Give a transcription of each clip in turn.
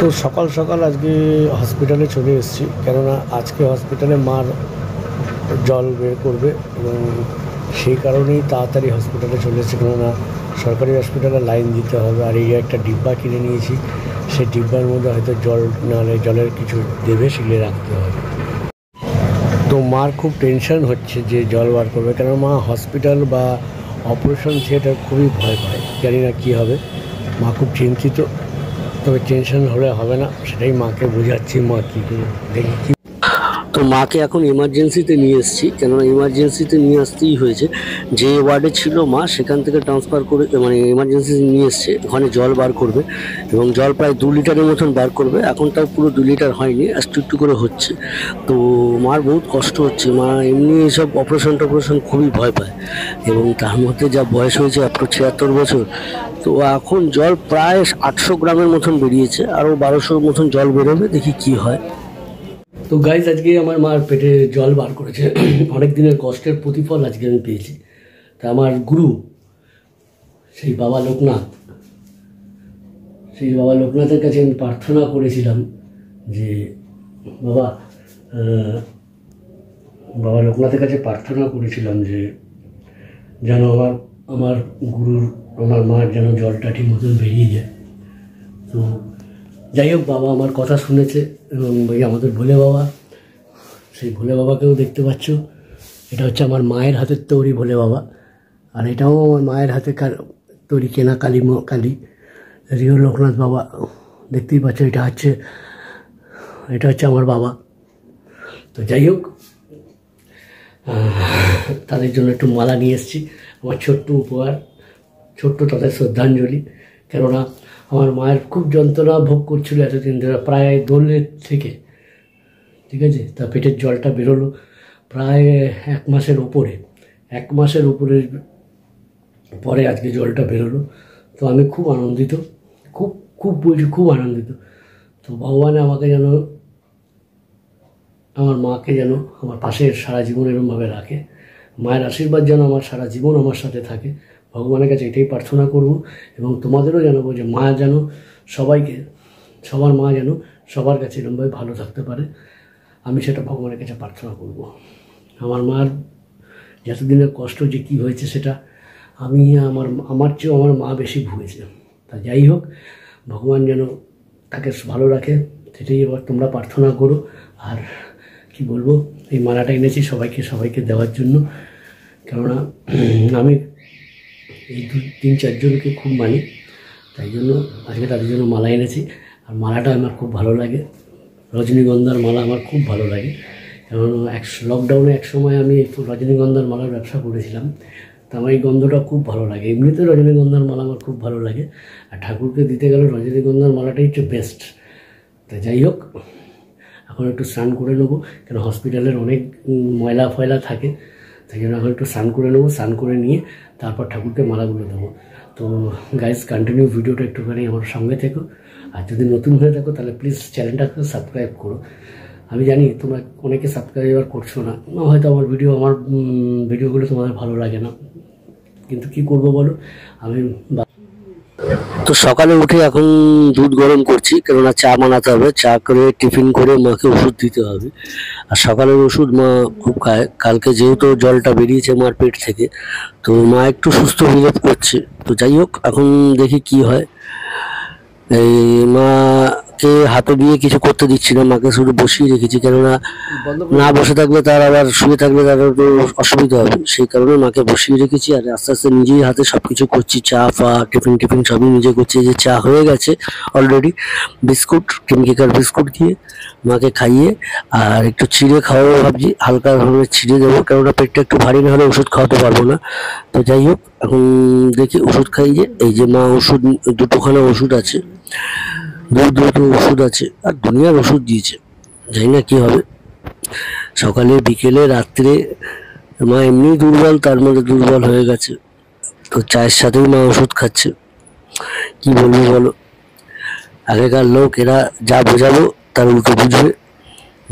তো সকাল সকাল আজকে হসপিটালে চলে এসেছি, কেননা আজকে হসপিটালে মার জল বের করবে এবং সেই কারণেই তাড়াতাড়ি হসপিটালে চলে এসেছি। কেননা সরকারি হসপিটালে লাইন দিতে হবে, আর এই একটা ডিব্বা কিনে নিয়েছি, সেই ডিব্বার মধ্যে হয়তো জল নাহলে জলের কিছু দেবে, সেগুলো রাখতে হবে। তো মার খুব টেনশন হচ্ছে যে জল বার করবে, কেন মা হসপিটাল বা অপারেশন থিয়েটার খুবই ভয় পায়, জানি না কী হবে। মা খুব চিন্তিত, তবে টেনশন হলে হবে না, সেটাই মাকে বোঝাচ্ছি। মা কী করে দেখি কী। তো মাকে এখন এমার্জেন্সিতে নিয়ে এসেছি, কেননা এমার্জেন্সিতে নিয়ে আসতেই হয়েছে। যে ওয়ার্ডে ছিল মা সেখান থেকে ট্রান্সফার করে এমার্জেন্সিতে নিয়ে এসছে। ওখানে জল বার করবে এবং জল প্রায় 2 লিটারের মতন বার করবে। এখন তাও পুরো 2 লিটার হয়নি, একটু একটু করে হচ্ছে। তো মার বহুত কষ্ট হচ্ছে। মা এমনি এসব অপারেশন টপারেশন খুবই ভয় পায়, এবং তার মধ্যে যা বয়স হয়েছে আপনার 76 বছর। তো এখন জল প্রায় 800 গ্রামের মতন বেরিয়েছে, আরও 1200 মতন জল বেরোবে, দেখি কি হয়। তো গাইজ, আজকে আমার মার পেটে জল বার করেছে। অনেক দিনের কষ্টের প্রতিফল আজকে আমি পেয়েছি। তা আমার গুরু সেই বাবা লোকনাথের কাছে আমি প্রার্থনা করেছিলাম যে বাবা লোকনাথের কাছে প্রার্থনা করেছিলাম যে যেন আমার গুরুর আমার মার যেন জলটা ঠিক মতন বেরিয়ে যায়। তো যাই হোক, বাবা আমার কথা শুনেছে, এবং আমাদের ভোলে বাবা, সেই ভোলে বাবাকেও দেখতে পাচ্ছ। এটা হচ্ছে আমার মায়ের হাতের তৈরি ভোলে বাবা, আর এটাও আমার মায়ের হাতে তৈরি কেনা কালী রিও লোকনাথ বাবা, দেখতেই পাচ্ছ। এটা হচ্ছে আমার বাবা। তো যাই হোক, তাদের জন্য একটু মালা নিয়ে এসেছি, আমার ছোট্ট উপহার, ছোট্ট তাদের শ্রদ্ধাঞ্জলি। কেননা আমার মায়ের খুব যন্ত্রণা ভোগ করছিল এতদিন ধরে, প্রায় দোলের থেকে, ঠিক আছে। তা পেটের জলটা বেরোলো প্রায় 1 মাসের উপরে পরে আজকে জলটা বেরোলো। তো আমি খুব আনন্দিত, খুব আনন্দিত। তো ভগবান আমাকে যেন, আমার মাকে যেন আমার পাশে সারা জীবন এরকমভাবে রাখে। মায়ের আশীর্বাদ যেন আমার সারা জীবন আমার সাথে থাকে, ভগবানের কাছে এটাই প্রার্থনা করব। এবং তোমাদেরও জানাবো যে মা যেন সবার মা যেন সবার কাছে এরকমভাবে ভালো থাকতে পারে, আমি সেটা ভগবানের কাছে প্রার্থনা করব। আমার মার যতদিনের কষ্ট যে কী হয়েছে সেটা আমার চেয়েও আমার মা বেশি ভুগেছে। তা যাই হোক, ভগবান যেন তাকে ভালো রাখে, সেটাই এবার তোমরা প্রার্থনা করো। আর কি বলবো, এই মালাটা এনেছি সবাইকে দেওয়ার জন্য, কেননা আমি এই 2-3-4 জনকে খুব মানি, তাই জন্য আজকে তাদের জন্য মালা এনেছি। আর মালাটা আমার খুব ভালো লাগে, রজনীগন্ধার মালা আমার খুব ভালো লাগে। কারণ লকডাউনে এক সময় আমি রজনীগন্ধার মালার ব্যবসা করেছিলাম, তো আমার এই গন্ধটা খুব ভালো লাগে। এমনিতে রজনীগন্ধার মালা আমার খুব ভালো লাগে, আর ঠাকুরকে দিতে গেলে রজনীগন্ধার মালাটাই হচ্ছে বেস্ট। তো যাই হোক, এখন একটু স্নান করে নেবো, কেন হসপিটালের অনেক ময়লা ফয়লা থাকে, তাই জন্য এখন একটু স্নান করে নেবো। স্নান করে নিয়ে তারপর ঠাকুরকে মালাগুলো দেবো। তো গাইজ, কন্টিনিউ ভিডিওটা একটুখানি আমার সঙ্গে থেকো। আর যদি নতুন হয়ে থাকো তাহলে প্লিজ চ্যানেলটাকে সাবস্ক্রাইব করো। আমি জানি তোমরা অনেকে সাবস্ক্রাইবার করছো না, হয়তো আমার ভিডিওগুলো তোমাদের ভালো লাগে না, কিন্তু কি করব বলো। তো সকালে উঠে এখন দুধ গরম করছি, কেননা চা বানাতে হবে। চা করে টিফিন করে মাকে ওষুধ দিতে হবে। আর সকালের ওষুধ মা খুব খায়। কালকে যেহেতু জলটা বেরিয়েছে মার পেট থেকে, তো মা একটু সুস্থ রিলিভ করছে। তো যাই হোক, এখন দেখি কি হয়। এই মাকে হাতে দিয়ে কিছু করতে দিচ্ছি না, মাকে শুধু বসিয়ে রেখেছি, কেননা না বসে থাকলে তার আবার শুয়ে থাকলে তার একটু অসুবিধা হবে, সেই কারণে মাকে বসিয়ে রেখেছি। আর আস্তে আস্তে নিজেই হাতে সবকিছু করছি, চা ফা টিফিন সবই নিজে করছি। যে চা হয়ে গেছে অলরেডি, বিস্কুট ক্রিমকেকার বিস্কুট দিয়ে মাকে খাইয়ে, আর একটু চিড়ে খাওয়াবো ভাবছি, হালকা ধরনের চিড়ে দেবো, কেননা পেটটা একটু ভারী না হলে ওষুধ খাওয়াতে পারবো না। তো যাই হোক, এখন দেখি ওষুধ খাইয়ে, এই যে মা ওষুধ 2খানা ওষুধ আছে, দুটো ওষুধ আছে, আর দুনিয়ার ওষুধ দিয়েছে, জানি না কি হবে। সকালে বিকেলে রাত্রে মা এমনি দুর্বল, তার মধ্যে দুর্বল হয়ে গেছে। তো চায়ের সাথেই মা ওষুধ খাচ্ছে, কি বলবো বলো। আগেকার লোক, এরা যা বোঝাবো তার উল্টো বুঝবে,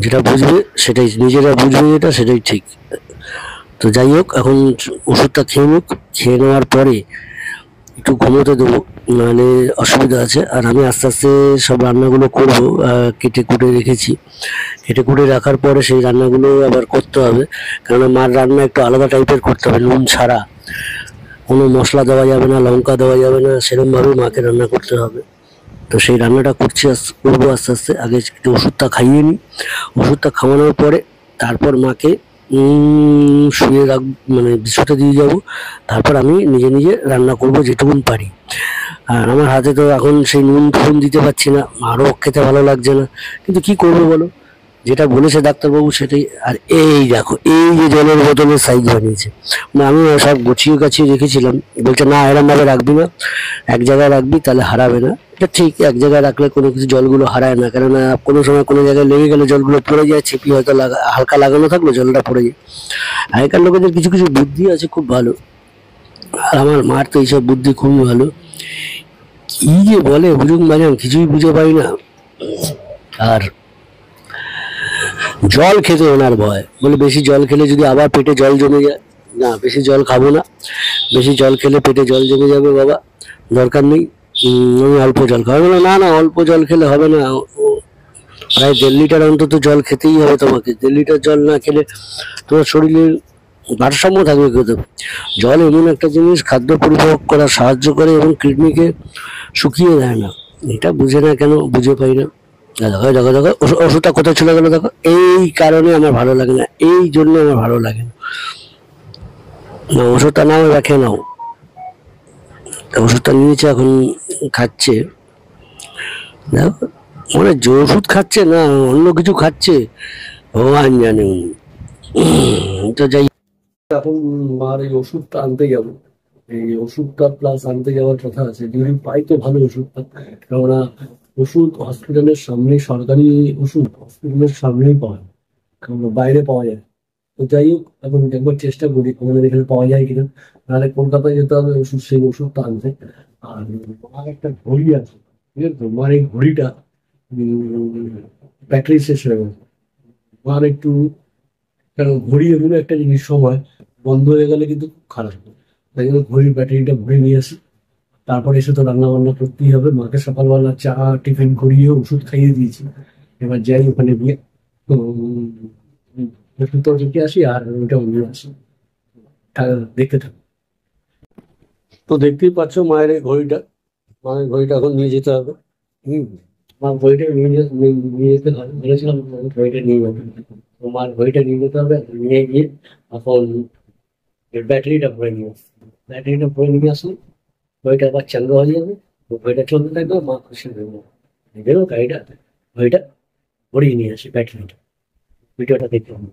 যেটা বুঝবে সেটাই, নিজেরা বুঝবে যেটা সেটাই ঠিক। তো যাই হোক, এখন ওষুধটা খেয়ে নেওয়ার পরে একটু ঘুমোতে দেবো, নাহলে অসুবিধা আছে। আর আমি আস্তে আস্তে সব রান্নাগুলো করবো, কেটে কুটে রেখেছি। কেটে কুটে রাখার পরে সেই রান্নাগুলো আবার করতে হবে, কেননা মার রান্না একটু আলাদা টাইপের করতে হবে, নুন ছাড়া। কোনো মশলা দেওয়া যাবে না, লঙ্কা দেওয়া যাবে না, সেরকমভাবে মাকে রান্না করতে হবে। তো সেই রান্নাটা করবো আস্তে আস্তে। আগে একটু ওষুধটা খাইয়ে নিই, ওষুধটা খাওয়ানোর পরে তারপর মাকে শুয়ে মানে বিছুতে দিয়ে যাব। তারপর আমি নিজে নিজে রান্না করব যেটুকুন পারি। আর আমার হাতে তো এখন সেই নুন ফুন দিতে পারছি না, আরও খেতে ভালো লাগছে না, কিন্তু কি করবো বলো, যেটা বলেছে ডাক্তারবাবু সেটাই। আর এই দেখো, এই যে জলের বোতলের সাইজ বানিয়েছে, মানে আমি সব গুছিয়ে গাছিয়ে রেখেছিলাম, বলছে না এরম ভাবে রাখবি না, এক জায়গায় রাখবি তাহলে হারাবে না। এটা ঠিক, এক জায়গায় রাখলে কোনো কিছু জলগুলো হারায় না, কেননা কোনো সময় কোনো জায়গায় লেগে গেলে জলগুলো পড়ে যায়, ছিপি হয়তো হালকা লাগানো থাকলো জলটা পড়ে যায়। আগেকার লোকেদের কিছু কিছু বুদ্ধি আছে খুব ভালো, আর আমার মার তো এইসব বুদ্ধি খুবই ভালো। কি যে বলে বুঝুন বাজান, কিছুই বুঝে পাই না। আর জল খেতে ওনার ভয়, বলে বেশি জল খেলে যদি আবার পেটে জল জমে যায়। না, বেশি জল খাবো না, বেশি জল খেলে পেটে জল জমে যাবে বাবা, দরকার নেই। আমি অল্প জল খাবো। বলে না না, অল্প জল খেলে হবে না, প্রায় 1.5 লিটার অন্তত জল খেতেই হবে তোমাকে। 1.5 লিটার জল না খেলে তোমার শরীরের ভারসাম্য থাকবে কোথাও। জল এমন একটা জিনিস, খাদ্য পরিপাক করা সাহায্য করে এবং কিডনিকে শুকিয়ে দেয় না। এটা বুঝে না কেন, বুঝে পাই না। দেখো দেখো দেখো, ওষুধটা কোথায় চলে গেল দেখো। এই কারণে আমার ভালো লাগে না, এই জন্য আমার ভালো লাগে না। ওষুধটা নাও, রেখে নাও। ওষুধটা নিয়েছে, এখন খাচ্ছে। দেখো, মানে যে ওষুধ খাচ্ছে না অন্য কিছু খাচ্ছে, ভগবান জানে। তো যাই, এখন মার এই ওষুধটা আনতে যাবো। এই ওষুধটা প্লাস আনতে যাওয়ার কথা আছে, যদি পাই তো ভালো ওষুধটা। কেননা ওষুধ হসপিটালের সামনে, সরকারি ওষুধ হসপিটালের সামনেই পাওয়া যায়, কারণ বাইরে পাওয়া যায়। তো যাই হোক, এখন একবার চেষ্টা করি আমাদের এখানে পাওয়া যায় কিনা, নাহলে কলকাতায় যেতে হবে ওষুধ, সেই ওষুধটা আনতে। আর মার একটা ঘড়ি আছে, ঠিক আছে তো, মার এই ঘড়িটা ব্যাটারি শেষ হয়ে গেছে। মার একটু, কারণ ঘড়ি এমন একটা জিনিস, সময় বন্ধ হয়ে গেলে কিন্তু খুব খারাপ। তাই জন্য ঘড়ির ব্যাটারিটা ভরে নিয়ে আসি, তারপরে এসে তো রান্না বান্না করতেই হবে। মাকে সকালবেলা চা টিফিন করিয়ে ওষুধ খাইয়ে দিয়েছি, এবার যাই ওখানে গিয়ে ওষুধটা দেখে আসি আর ওইটা নিয়ে আসি, দেখতে থাকি। তো দেখতেই পাচ্ছ মায়ের এই ঘড়িটা, মায়ের ঘড়িটা এখন নিয়ে যেতে হবে। হম, আমার ঘড়িটা নিয়ে যেতে হবে, বলেছিলাম ঘড়িটা নিয়ে যাবে। তো মার ঘড়িটা নিয়ে যেতে হবে, নিয়ে গিয়ে এখন এর ব্যাটারিটা ভরে নিয়ে আসি। ব্যাটারিটা ভরে নিয়ে আসলে ঘড়িটা আবার চালু হয়ে যাবে, তো ঘড়িটা চলতে থাকবে, মা খুশি হয়ে যাবে। দেখো গাড়িটা, ঘড়িটা ভরিয়ে নিয়ে আসি ব্যাটারিটা। ভিডিওটা দেখতে হবে।